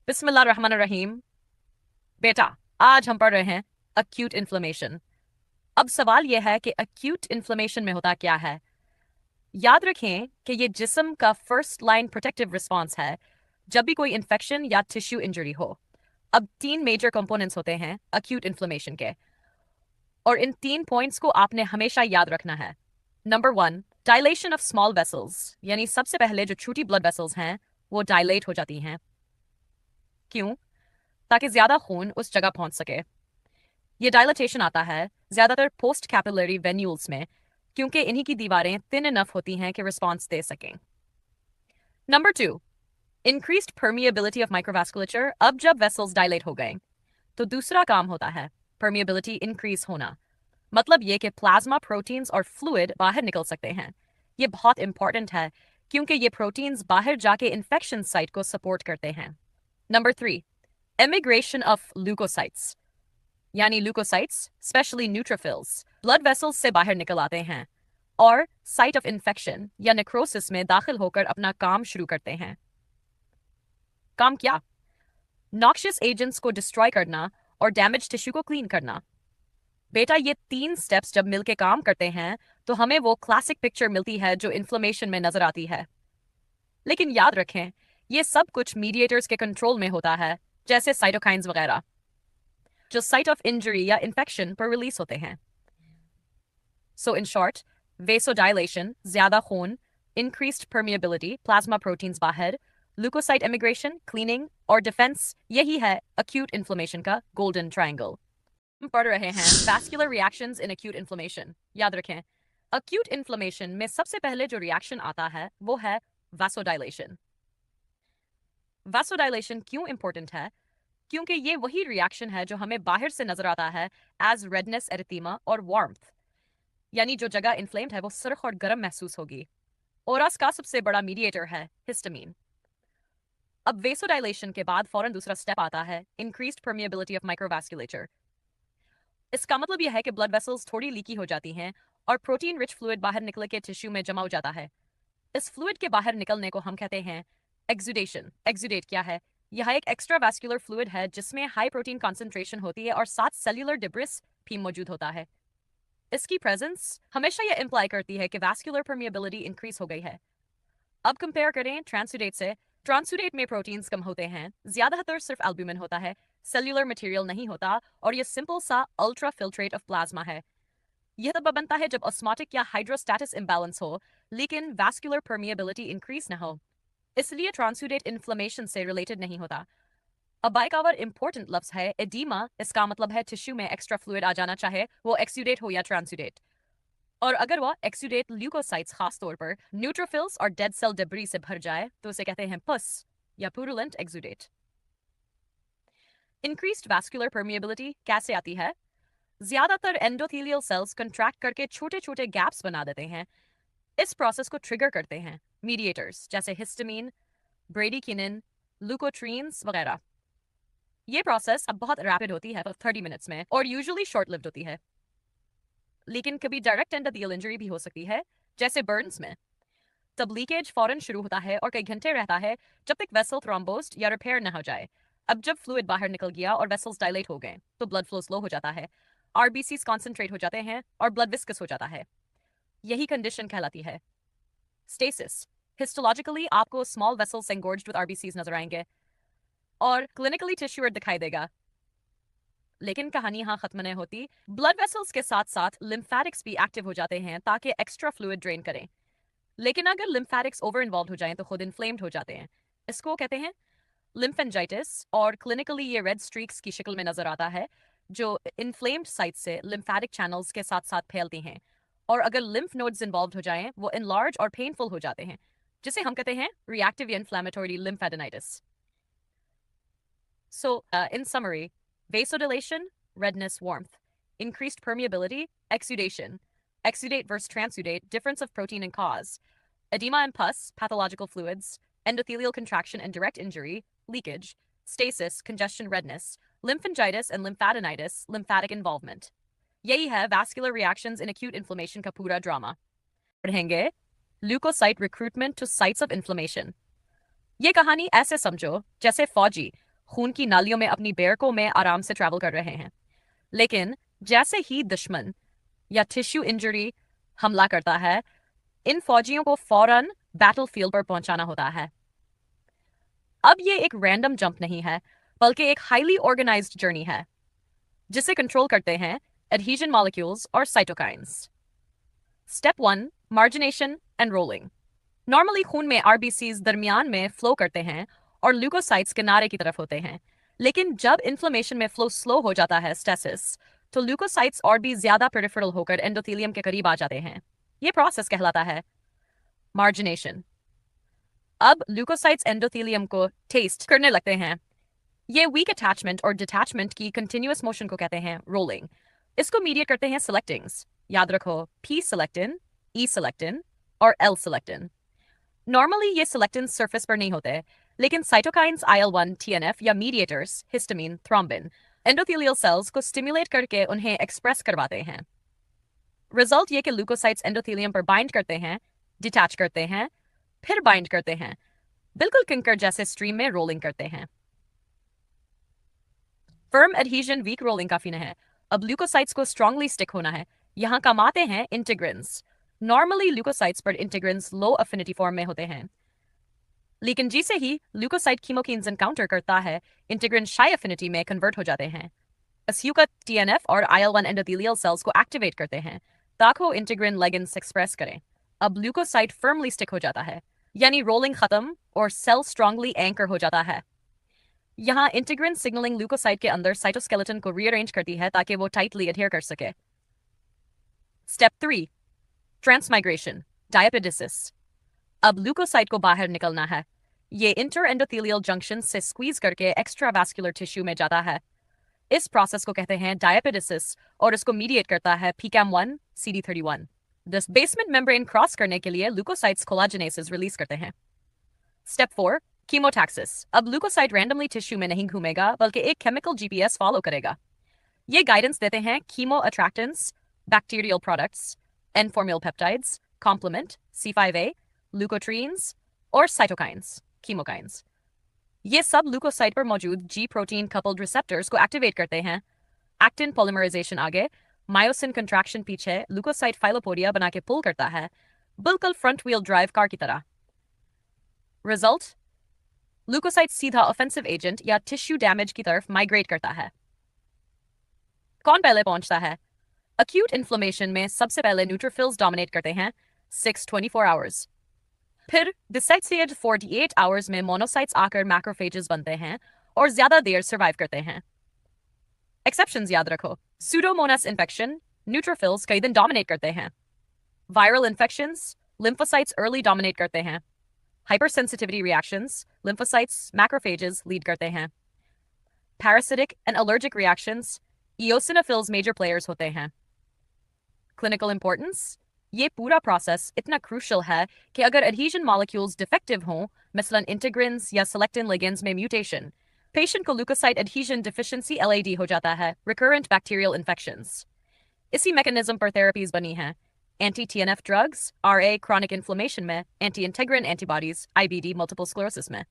बिस्मिल्लाहिर्रहमानिर्रहीम। बेटा, आज हम पढ़ रहे हैं अक्यूट इन्फ्लेमेशन। अब सवाल यह है कि अक्यूट इन्फ्लेमेशन में होता क्या है। याद रखें कि ये जिस्म का फर्स्ट लाइन प्रोटेक्टिव रिस्पांस है जब भी कोई इन्फेक्शन या टिश्यू इंजरी हो। अब तीन मेजर कंपोनेंट्स होते हैं अक्यूट इन्फ्लेमेशन के, और इन तीन पॉइंट्स को आपने हमेशा याद रखना है। Number 1, dilation of small vessels, यानी सबसे पहले जो छोटी ब्लड वेसल्स हैं वो डायलेट हो जाती हैं। क्यों? ताकि ज्यादा खून उस जगह पहुंच सके। ये डायलेटेशन आता है ज्यादातर पोस्ट कैपिलरी वेन्यूल्स में, क्योंकि इन्हीं की दीवारें थिन इनफ होती हैं कि रिस्पॉन्स दे सकें। Number 2, increased permeability of microvasculature. अब जब वेसल्स डायलेट हो गए तो दूसरा काम होता है परमिएबिलिटी इंक्रीज होना। मतलब ये कि प्लाज्मा प्रोटीन्स और फ्लूइड बाहर निकल सकते हैं। ये बहुत इंपॉर्टेंट है क्योंकि ये प्रोटीन्स बाहर जाके इन्फेक्शन साइट को सपोर्ट करते हैं। नंबर 3, एमिग्रेशन ऑफ ल्यूकोसाइट्स, यानी leukocytes specially neutrophils blood vessels से बाहर निकल आते हैं और साइट ऑफ इन्फेक्शन या नेक्रोसिस में दाखिल होकर अपना काम शुरू करते हैं। काम क्या? नॉक्शियस एजेंट्स को डिस्ट्रॉय करना और डैमेज टिश्यू को क्लीन करना। बेटा, ये तीन स्टेप्स जब मिलके काम करते हैं तो हमें वो क्लासिक पिक्चर मिलती है जो इन्फ्लेमेशन में नजर आती है। लेकिन याद रखें, ये सब कुछ मीडिएटर्स के कंट्रोल में होता है, जैसे साइटोकाइंस वगैरह, जो साइट ऑफ इंजरी या इन्फेक्शन पर रिलीज होते हैं। सो इन शॉर्ट, वेसोडाइलेशन ज्यादा खून, इंक्रीज्ड परमिएबिलिटी प्लाज्मा प्रोटीन्स बाहर, ल्यूकोसाइट इमिग्रेशन क्लीनिंग और डिफेंस, यही है अक्यूट इन्फ्लेमेशन का गोल्डन ट्रायंगल। हम पढ़ रहे हैं vascular reactions in acute inflammation. याद रखें, अक्यूट इन्फ्लेमेशन में सबसे पहले जो रिएक्शन आता है वो है वैसोडाइलेशन। वैसोडाइलेशन क्यों इंपॉर्टेंट है? क्योंकि ये वही रिएक्शन है जो हमें बाहर से नजर आता है एज रेडनेस, एरिथीमा और वार्मथ, यानी जो जगह इन्फ्लेम्ड है वो सुर्ख और गर्म महसूस होगी। और का सबसे बड़ा मीडिएटर है हिस्टामीन। अब वेसोडाइलेशन के बाद फौरन दूसरा स्टेप आता है इंक्रीज्ड परमिएबिलिटी ऑफ माइक्रोवास्कुलेचर। इसका मतलब यह है कि ब्लड वेसल्स थोड़ी लीकी हो जाती हैं और प्रोटीन रिच फ्लूइड बाहर निकल के टिश्यू में जमा हो जाता है। इस फ्लूइड के बाहर निकलने को हम कहते हैं एक्सुडेशन। एक्सुडेट क्या है? यह एक एक्स्ट्रा वैस्कुलर फ्लूइड है जिसमें हाई प्रोटीन कॉन्सेंट्रेशन होती है और साथ सेल्युलर डिब्रिस भी मौजूद होता है। इसकी प्रेजेंस हमेशा यह इंप्लाई करती है कि वैस्कुलर परमिएबिलिटी इंक्रीज हो गई है। अब कंपेयर करें ट्रांसुडेट से। ट्रांसुडेट में प्रोटीन्स कम होते हैं, ज्यादातर सिर्फ एल्ब्यूमिन होता है, सेल्युलर मटेरियल नहीं होता, और ये सिंपल सा अल्ट्रा फिल्ट्रेट ऑफ प्लाज्मा है। यह तब बनता है जब ऑस्मोटिक या हाइड्रोस्टैटिस इम्बैलेंस हो लेकिन वैस्कुलर परमिएबिलिटी इंक्रीज न हो। इसलिए ट्रांसुडेट इन्फ्लेमेशन से रिलेटेड नहीं होता। अब एक और इंपॉर्टेंट लफ्ज है एडीमा। इसका मतलब है टिश्यू में एक्स्ट्रा फ्लूइड आ जाना, चाहे वो एक्सुडेट हो या ट्रांसुडेट। और अगर वह एक्सुडेट ल्यूकोसाइट्स खास तौर पर न्यूट्रोफिल्स और डेड सेल डेब्री से भर जाए तो उसे कहते हैं पस या purulent exudate. Increased vascular permeability कैसे आती है? ज्यादातर एंडोथेलियल सेल्स कंट्रैक्ट करके छोटे छोटे गैप्स बना देते हैं। इस प्रोसेस को ट्रिगर करते हैं मीडिएटर्स जैसे हिस्टामीन, ब्रेडिकिनिन, लुकोट्रीन्स वगैरह। ये प्रोसेस अब बहुत रैपिड होती है, 30 मिनट्स में, और यूजुअली शॉर्ट लिव्ड होती है। लेकिन कभी डायरेक्ट एंडोथेलियल इंजरी भी हो सकती है, जैसे बर्न्स में। तब लीकेज फौरन शुरू होता है और कई घंटे रहता है जब तक वेसल थ्रोम्बोस्ड या रिपेयर न हो जाए। अब जब फ्लूइड बाहर निकल गया और वेसल्स डायलेट हो गए तो ब्लड फ्लो स्लो हो जाता है, आरबीसीज कॉन्सेंट्रेट हो जाते हैं और ब्लड विस्कस हो जाता है। यही कंडीशन कहलाती है स्टेसिस। हिस्टोलॉजिकली आपको स्मॉल वेसल्स एंगोर्ज्ड विद आरबीसीज नजर आएंगे और क्लिनिकली टिश्यू दिखाई देगा। लेकिन कहानी यहाँ खत्म नहीं होती। ब्लड वेसल्स के साथ साथ लिम्फेटिक्स भी एक्टिव हो जाते हैं ताकि एक्स्ट्रा फ्लूइड ड्रेन करें। लेकिन अगर लिम्फेटिक्स ओवर इन्वॉल्व हो जाएं तो खुद इन्फ्लेम्ड हो जाते हैं। इसको कहते हैं लिम्फेंजाइटिस, और क्लिनिकली ये रेड स्ट्रीक्स की शक्ल में नजर आता है जो इन्फ्लेम्ड साइट से लिम्फेटिक चैनल्स के साथ साथ फैलती हैं। और अगर लिम्फ नोड्स इन्वॉल्व हो जाएं वो इनलार्ज और पेनफुल हो जाते हैं, जिसे हम कहते हैं रिएक्टिव या inflammatory लिम्फेडेनाइटिस। So, in summary, vasodilation, redness, warmth; increased permeability, exudation; exudate versus transudate, difference of protein and cause; edema and pus, pathological fluids; endothelial contraction and direct injury, leakage; stasis, congestion, redness; lymphangitis and lymphadenitis, lymphatic involvement. यही है vascular reactions in acute inflammation का पूरा drama. पढ़ेंगे leukocyte recruitment to sites of inflammation। ये कहानी ऐसे समझो जैसे फौजी खून की नालियों में अपनी बेरकों में आराम से ट्रैवल कर रहे हैं। लेकिन जैसे ही दुश्मन या टिश्यू इंजरी हमला करता है, इन फौजियों को फौरन बैटलफील्ड पर पहुंचाना होता है। अब ये एक रैंडम जंप नहीं है, बल्कि एक हाईली ऑर्गेनाइज्ड जर्नी है जिसे कंट्रोल करते हैं एडहीजन मॉलिक्यूल्स और cytokines. Step 1, margination and rolling. Normally खून में आरबीसीज दरमियान में फ्लो करते हैं और ल्यूकोसाइट्स किनारे की तरफ होते हैं। लेकिन जब इन्फ्लेमेशन में फ्लो स्लो हो जाता है, स्टेसिस, तो ल्यूकोसाइट्स और भी ज्यादा पेरिफेरल होकर एंडोथेलियम के करीब आ जाते हैं। ये प्रोसेस कहलाता है मार्जिनेशन। अब ल्यूकोसाइट्स एंडोथेलियम को टेस्ट करने लगते हैं। ये वीक अटैचमेंट और डिटैचमेंट की कंटिन्यूअस मोशन को कहते हैं रोलिंग। इसको मीडिएट करते हैं सिलेक्टिंग्स। याद रखो, पी सिलेक्टिन, ई सिलेक्टिन और एल सिलेक्टिन। नॉर्मली ये सिलेक्टिन सरफेस पर नहीं होते, लेकिन साइटोकाइंस IL-1, TNF या mediators histamine, thrombin endothelial cells को स्टिमुलेट करके उन्हें एक्सप्रेस करवाते हैं। रिजल्ट ये कि ल्यूकोसाइट्स एंडोथेलियम पर बाइंड करते हैं, डिटैच करते हैं, फिर बाइंड करते हैं, बिल्कुल किंकर जैसे स्ट्रीम में रोलिंग करते हैं। फर्म एडहीजन वीक रोलिंग काफी नहीं है। अब ल्यूकोसाइट्स को स्ट्रांगली स्टिक होना है। यहाँ काम आते हैं इंटीग्रिन्स। नॉर्मली ल्यूकोसाइट्स पर इंटीग्रिन्स लो अफिनिटी फॉर्म में होते हैं, लेकिन जैसे ही ल्यूकोसाइट कीमोकिन्स एनकाउंटर करता है, इंटीग्रिन हाई अफिनिटी में कन्वर्ट हो जाते हैं। अस्यूका TNF और IL-1 एंडोथेलियल सेल्स को एक्टिवेट करते हैं ताकि वो इंटीग्रिन लिगेंड्स एक्सप्रेस करें। अब ल्यूकोसाइट फर्मली स्टिक हो जाता है, यानी रोलिंग खत्म और सेल स्ट्रांगली एंकर हो जाता है। यहाँ इंटीग्रिन सिग्नलिंग ल्यूकोसाइट के अंदर साइटोस्केलेटन को रीअरेंज करती है ताकि वो टाइटली अडहेयर कर सके। Step 3, transmigration, diapedesis. अब ल्यूकोसाइट को बाहर निकलना है। ये इंटर एंडोथेलियल जंक्शन से स्क्वीज करके एक्स्ट्रावास्कुलर टिश्यू में जाता है। इस प्रोसेस को कहते हैं डायपेडिसिस और इसको मीडिएट करता है PCAM1, CD31। This basement membrane cross करने के लिए ल्यूकोसाइट्स कोलाजिनेसेस रिलीज करते हैं। Step 4, chemotaxis. अब ल्यूकोसाइट रैंडमली टिश्यू में नहीं घूमेगा, बल्कि एक केमिकल GPS फॉलो करेगा। ये गाइडेंस देते हैं chemo attractants, bacterial products, N formyl peptides, complement, C5a, leukotrienes और साइटोकाइंस, कीमोकाइंस। ये सब ल्यूकोसाइट पर मौजूद G प्रोटीन कपल्ड रिसेप्टर्स को एक्टिवेट करते हैं। एक्टिन पॉलीमराइजेशन आगे, मायोसिन कंट्रैक्शन पीछे, ल्यूकोसाइट फाइलोपोडिया बना के पुल करता है, बिल्कुल फ्रंट व्हील ड्राइव कार की तरह। रिजल्ट, ल्यूकोसाइट सीधा ऑफेंसिव एजेंट या टिश्यू डैमेज की तरफ माइग्रेट करता है। कौन पहले पहुंचता है? अक्यूट इन्फ्लेमेशन में सबसे पहले न्यूट्रोफिल्स डोमिनेट करते हैं 6-24 आवर्स। फिर डिसाइड 48 आवर्स में मोनोसाइट्स आकर मैक्रोफेजेस बनते हैं और ज्यादा देर सर्वाइव करते हैं। एक्सेप्शंस याद रखो, सूडोमोनास इन्फेक्शन, न्यूट्रोफिल्स कई दिन डोमिनेट करते हैं। Viral infections, lymphocytes early dominate करते हैं। Hypersensitivity reactions, lymphocytes macrophages lead करते हैं। Parasitic and allergic reactions, eosinophils major players होते हैं। क्लिनिकल इंपॉर्टेंस, ये पूरा प्रोसेस इतना क्रूशल है कि अगर एडहीजन मॉलिक्यूल्स डिफेक्टिव हों, मसलन इंटीग्रिन्स या सेलेक्टिन लिगेंड्स में म्यूटेशन, पेशेंट को ल्यूकोसाइट एडहीजन डिफिशिएंसी LAD हो जाता है, रिकरेंट बैक्टीरियल इन्फेक्शंस। इसी मैकेनिज्म पर थेरेपीज बनी हैं। Anti TNF drugs, RA chronic inflammation में, anti integrin antibodies, IBD multiple sclerosis में।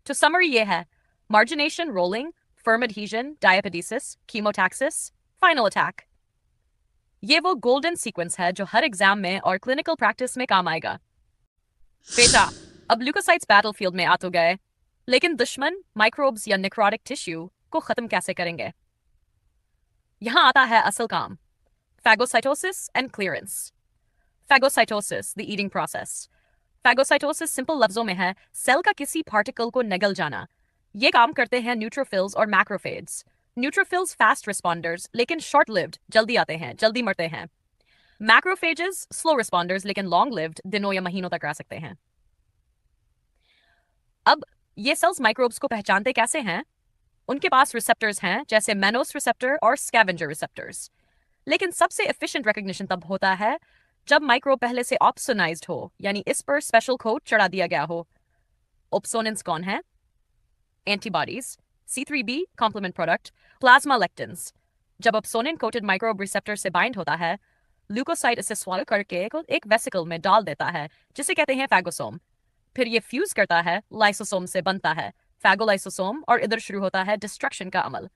तो समरी ये है, margination, rolling, firm adhesion, diapedesis, chemotaxis, final attack. ये वो गोल्डन सीक्वेंस है जो हर एग्जाम में और क्लिनिकल प्रैक्टिस में काम आएगा। बेटा, अब ल्यूकोसाइट्स बैटलफील्ड में आ तो गए, लेकिन दुश्मन माइक्रोब्स या नेक्रोटिक टिश्यू को खत्म कैसे करेंगे? यहां आता है असल काम, phagocytosis and clearance. Phagocytosis, the eating process. Phagocytosis simple लफ्जों में है सेल का किसी पार्टिकल को निगल जाना। ये काम करते हैं न्यूट्रोफिल्स और मैक्रोफेज। न्यूट्रोफिल्स फास्ट रिस्पॉन्डर्स, लेकिन शॉर्ट लिव्ड, जल्दी आते हैं, जल्दी मरते हैं। मैक्रोफेजेस स्लो रिस्पॉन्डर्स, लेकिन लॉन्ग लिव्ड, दिनों या महीनों तक रह सकते हैं। अब ये सेल्स माइक्रोब्स को पहचानते कैसे हैं? उनके पास रिसेप्टर्स हैं, जैसे मैनोस रिसेप्टर और स्कैवेंजर रिसेप्टर्स। लेकिन सबसे एफिशिएंट रिकग्निशन तब होता है जब माइक्रोब पहले से ऑप्सोनाइज्ड हो, यानी इस पर स्पेशल कोड चढ़ा दिया गया हो। ऑप्सोनेंस कौन है? Antibodies, C3b complement product, plasma lectins. जब ऑप्सोनिन कोटेड माइक्रोब रिसेप्टर से बाइंड होता है, ल्यूकोसाइट इसे स्वालो करके एक वेसिकल में डाल देता है, जिसे कहते हैं फैगोसोम। फिर ये फ्यूज करता है, लाइसोसोम से बनता है, फैगोलाइसोसोम और इधर शुरू होता है डिस्ट्रक्शन का अमल।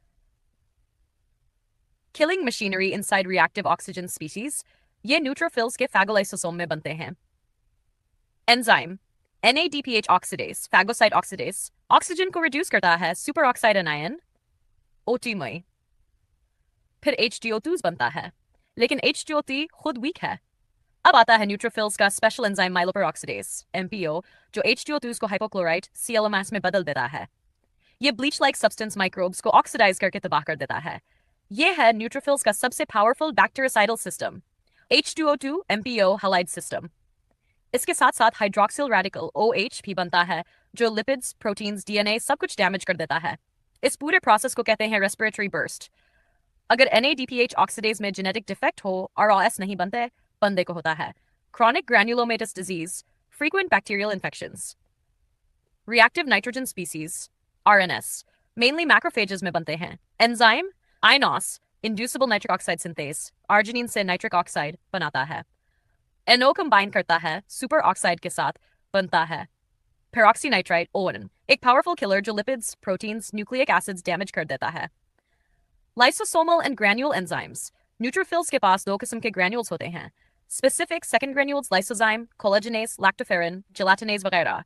Killing machinery inside reactive oxygen species, ये न्यूट्रोफिल्स के फैगोलाइसोसोम में बनते हैं। Enzyme NADPH oxidase, phagocyte oxidase, oxygen को रिड्यूस करता है सुपर ऑक्साइड एनायन OT में। फिर H2O2 बनता है, लेकिन H2O3 खुद वीक है। अब आता है न्यूट्रोफिल्स का स्पेशल एंजाइम माइलोपेरोक्सीडेज MPO, जो H2O2 को हाइपोक्लोराइड CLMS में बदल देता है। ये ब्लीच लाइक सब्सटेंस माइक्रोब्स को ऑक्सीडाइज करके तबाह कर देता है। ये है न्यूट्रोफिल्स का सबसे powerful bactericidal system, H2O2 MPO halide system. इसके साथ साथ हाइड्रोक्सिल रेडिकल OH भी बनता है, जो लिपिड्स, प्रोटीन्स, DNA सब कुछ डैमेज कर देता है। इस पूरे प्रोसेस को कहते हैं रेस्पिरेटरी बर्स्ट। अगर NADPH ऑक्सीडेज में जेनेटिक डिफेक्ट हो, ROS नहीं बनते, बंदे को होता है chronic granulomatous disease, frequent bacterial infections. Reactive nitrogen species, RNS, mainly macrophages में बनते हैं। Enzyme, INOS, inducible nitric oxide synthase, arginine से nitric oxide बनाता है। NO combine करता है सुपर ऑक्साइड के साथ, बनता है peroxynitrite ON, एक पावरफुल किलर जो lipids, proteins, nucleic acids damage कर देता है। Lysosomal and granule enzymes, neutrophils के पास दो किस्म के ग्रैन्यूल्स होते हैं, specific second granules lysozyme, collagenase, lactoferrin, gelatinase वगैरह।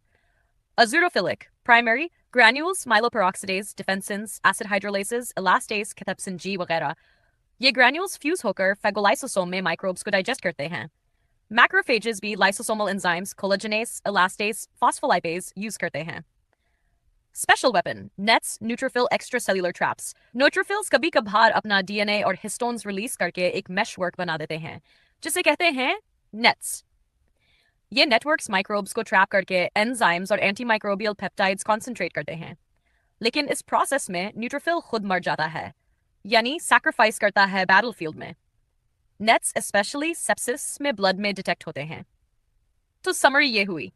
Azurophilic, primary, granules, myeloperoxidase, defensins, acid hydrolases, elastase, cathepsin G वगैरह। ये granules फ्यूज होकर फेगोलाइसोसोम में माइक्रोब्स को डाइजेस्ट करते हैं। मैक्रोफेजेस भी lysosomal enzymes, collagenase, elastase, phospholipase use करते हैं। Special weapon, nets, neutrophil extracellular traps. Neutrophils कभी कभार अपना DNA और हिस्टोन्स रिलीज करके एक मेश वर्क बना देते हैं, जिसे कहते हैं नेट्स। ये नेटवर्क्स माइक्रोब्स को ट्रैप करके एंजाइम्स और एंटीमाइक्रोबियल पेप्टाइड्स कॉन्सेंट्रेट करते हैं। लेकिन इस प्रोसेस में न्यूट्रोफिल खुद मर जाता है, यानी सैक्रिफाइस करता है बैटलफील्ड में। नेट्स स्पेशली सेप्सिस में ब्लड में डिटेक्ट होते हैं। तो समरी ये हुई: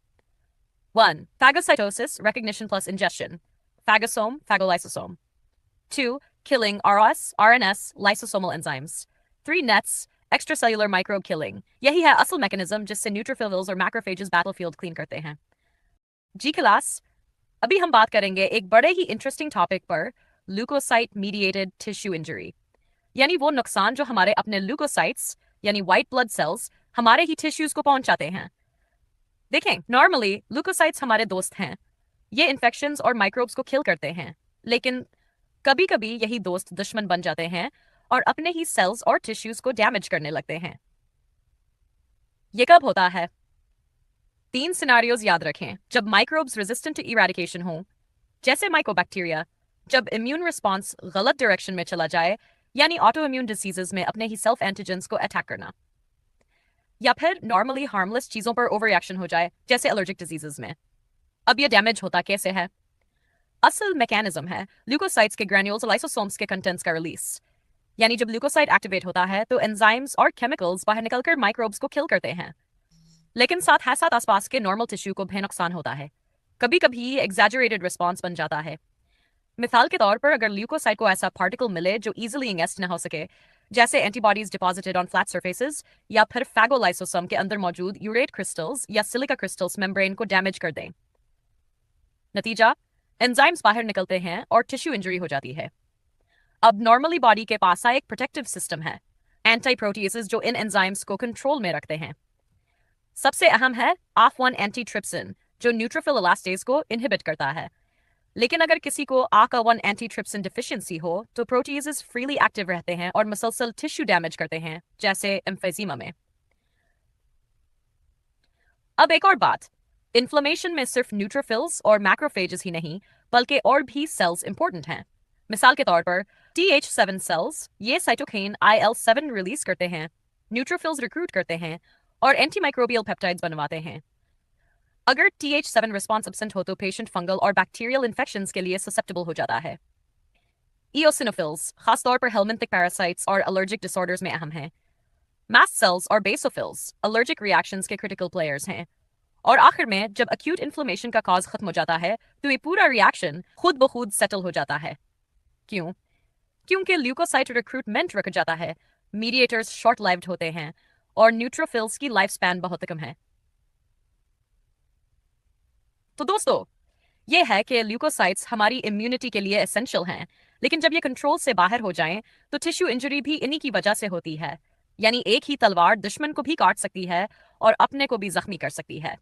1. Phagocytosis, recognition plus ingestion. Phagosome, phagolysosome. 2. Killing ROS, RNS, lysosomal enzymes. 3. Nets, extracellular microbe killing. यही है असल मैकेनिज्म जिससे न्यूट्रोफिल्स और मैक्रोफेजेस बैटलफील्ड क्लीन करते हैं। जी क्लास, अभी हम बात करेंगे एक बड़े ही इंटरेस्टिंग टॉपिक पर, ल्यूकोसाइट मीडिएटेड टिश्यू इंजरी, यानी वो नुकसान जो हमारे अपने ल्यूकोसाइट्स यानी व्हाइट ब्लड सेल्स हमारे ही टिश्यूज को पहुंचाते हैं। देखें, नॉर्मली ल्यूकोसाइट्स हमारे दोस्त हैं, ये इन्फेक्शंस और माइक्रोब्स को किल करते हैं, लेकिन कभी कभी यही दोस्त दुश्मन बन जाते हैं और अपने ही सेल्स और टिश्यूज को डैमेज करने लगते हैं। ये कब होता है? 3 सिनारियोज याद रखें जब माइक्रोब्स रेजिस्टेंट टू इरेडिकेशन हो, जैसे माइकोबैक्टीरिया, जब इम्यून रिस्पॉन्स गलत डायरेक्शन में चला जाए, यानी ऑटो इम्यून डिसीजेस में अपने ही सेल्फ एंटीजेंस को अटैक करना, या फिर नॉर्मली हार्मलेस चीजों पर ओवर रिएक्शन हो जाए, जैसे एलर्जिक डिजीजेस में। अब यह डैमेज होता कैसे है? असल मैकेनिज्म है ल्यूकोसाइट्स के ग्रैन्यूल्स और लाइसोसोम्स के कंटेंट्स का रिलीज, यानी जब ल्यूकोसाइट एक्टिवेट होता है तो एंजाइम्स और केमिकल्स बाहर निकलकर माइक्रोब्स को किल करते हैं, लेकिन साथ आसपास के नॉर्मल टिश्यू को भी नुकसान होता है। कभी कभी एग्जैजरेटेड रिस्पॉन्स बन जाता है। मिसाल के तौर पर अगर ल्यूकोसाइट को ऐसा पार्टिकल मिले जो इजीली इंगेस्ट न हो सके, जैसे antibodies deposited on flat surfaces, या फिर फैगोलाइसोसोम के अंदर मौजूद यूरेट क्रिस्टल्स या सिलिका क्रिस्टल्स मेम्ब्रेन को डैमेज कर दें, नतीजा एंजाइम्स बाहर निकलते हैं और टिश्यू इंजरी हो जाती है। अब नॉर्मली बॉडी के पास एक प्रोटेक्टिव सिस्टम है, एंटी प्रोटीएसेस, जो इन एंजाइम्स को कंट्रोल में रखते हैं। सबसे अहम है AF1 एंटीट्रिप्सिन, जो न्यूट्रोफिल इलास्टेज को इनहिबिट करता है। लेकिन अगर किसी को ACA1 एंटीट्रिप्सिन डिफिशिएंसी हो तो प्रोटीएसेस फ्रीली एक्टिव रहते हैं और मसलसल टिश्यू डैमेज करते हैं, जैसे एम्फेजीमा में। अब एक और बात, इन्फ्लेमेशन में सिर्फ न्यूट्रोफिल्स और मैक्रोफेजेस ही नहीं, बल्कि और भी सेल्स इंपॉर्टेंट हैं। मिसाल के तौर पर TH7 सेल्स, ये साइटोकाइन IL-7 रिलीज करते हैं, न्यूट्रोफिल्स रिक्रूट करते हैं और एंटीमाइक्रोबियल पेप्टाइड्स बनवाते हैं। अगर TH7 रिस्पॉन्स एब्सेंट हो तो पेशेंट फंगल और बैक्टीरियल इन्फेक्शंस के लिए ससेप्टेबल हो जाता है। इओसिनोफिल्स, खासतौर पर हेलमिंथिक पैरासाइट्स और एलर्जिक डिसऑर्डर्स में अहम हैं। मास्ट सेल्स और बेसोफिल्स एलर्जिक रिएक्शंस के क्रिटिकल प्लेयर्स हैं। और आखिर में जब एक्यूट इन्फ्लेमेशन का कॉज खत्म हो जाता है तो ये पूरा रिएक्शन खुद ब खुद सेटल हो जाता है। क्यों? क्योंकि ल्यूकोसाइट रिक्रूटमेंट रुक जाता है, मीडिएटर्स शॉर्ट लाइव्ड होते हैं और न्यूट्रोफिल्स की लाइफ स्पैन बहुत कम है। तो दोस्तों, ये है कि ल्यूकोसाइट्स हमारी इम्यूनिटी के लिए एसेंशियल हैं, लेकिन जब ये कंट्रोल से बाहर हो जाएं तो टिश्यू इंजरी भी इन्हीं की वजह से होती है। यानी एक ही तलवार दुश्मन को भी काट सकती है और अपने को भी जख्मी कर सकती है।